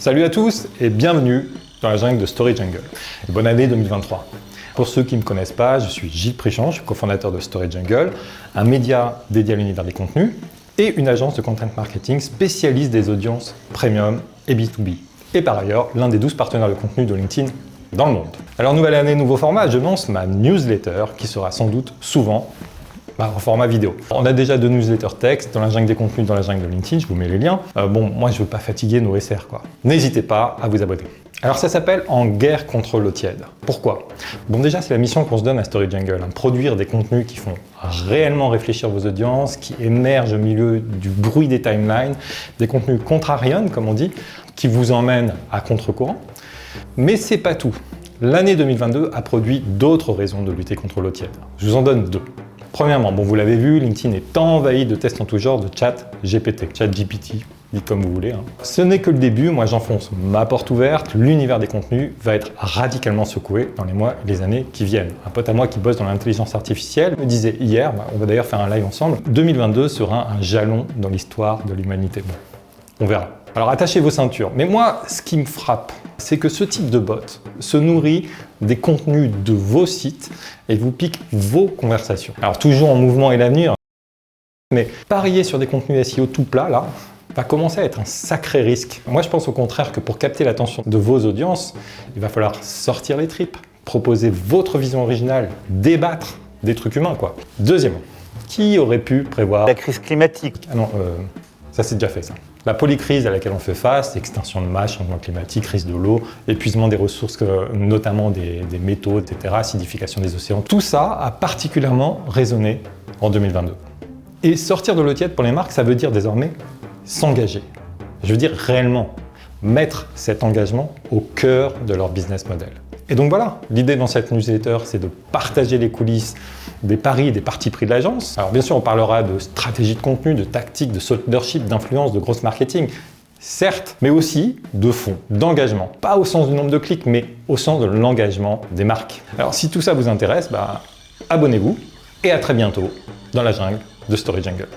Salut à tous et bienvenue dans la jungle de Story Jungle. Et bonne année 2023. Pour ceux qui ne me connaissent pas, je suis Gilles Prichon, je suis cofondateur de Story Jungle, un média dédié à l'univers des contenus et une agence de content marketing spécialiste des audiences premium et B2B. Et par ailleurs, l'un des 12 partenaires de contenu de LinkedIn dans le monde. Alors nouvelle année, nouveau format, je lance ma newsletter qui sera sans doute souvent en format vidéo. On a déjà 2 newsletters texte dans la jungle des contenus, dans la jungle de LinkedIn, je vous mets les liens. Moi je veux pas fatiguer nos SR quoi. N'hésitez pas à vous abonner. Alors ça s'appelle En guerre contre l'eau tiède. Pourquoi? Déjà c'est la mission qu'on se donne à Story Jungle, produire des contenus qui font réellement réfléchir vos audiences, qui émergent au milieu du bruit des timelines, des contenus contrarians comme on dit, qui vous emmènent à contre-courant. Mais c'est pas tout. L'année 2022 a produit d'autres raisons de lutter contre l'eau tiède. Je vous en donne 2. Premièrement, vous l'avez vu, LinkedIn est envahi de tests en tout genre de chat GPT, dites comme vous voulez. Ce n'est que le début, moi j'enfonce ma porte ouverte, l'univers des contenus va être radicalement secoué dans les mois et les années qui viennent. Un pote à moi qui bosse dans l'intelligence artificielle me disait hier, on va d'ailleurs faire un live ensemble, 2022 sera un jalon dans l'histoire de l'humanité. On verra. Alors attachez vos ceintures. Mais moi, ce qui me frappe, c'est que ce type de bot se nourrit des contenus de vos sites et vous pique vos conversations. Alors toujours en mouvement et l'avenir, mais parier sur des contenus SEO tout plat, là, va commencer à être un sacré risque. Moi, je pense au contraire que pour capter l'attention de vos audiences, il va falloir sortir les tripes, proposer votre vision originale, débattre des trucs humains, quoi. Deuxièmement, qui aurait pu prévoir la crise climatique? Ah non, ça c'est déjà fait ça. La polycrise à laquelle on fait face, extinction de masse, changement climatique, crise de l'eau, épuisement des ressources, notamment des métaux, etc., acidification des océans, tout ça a particulièrement résonné en 2022. Et sortir de l'eau tiède pour les marques, ça veut dire désormais s'engager. Je veux dire réellement mettre cet engagement au cœur de leur business model. Et donc voilà, l'idée dans cette newsletter, c'est de partager les coulisses des paris et des partis pris de l'agence. Alors bien sûr, on parlera de stratégie de contenu, de tactique, de thought leadership, d'influence, de gross marketing, certes, mais aussi de fond, d'engagement. Pas au sens du nombre de clics, mais au sens de l'engagement des marques. Alors si tout ça vous intéresse, abonnez-vous et à très bientôt dans la jungle de Story Jungle.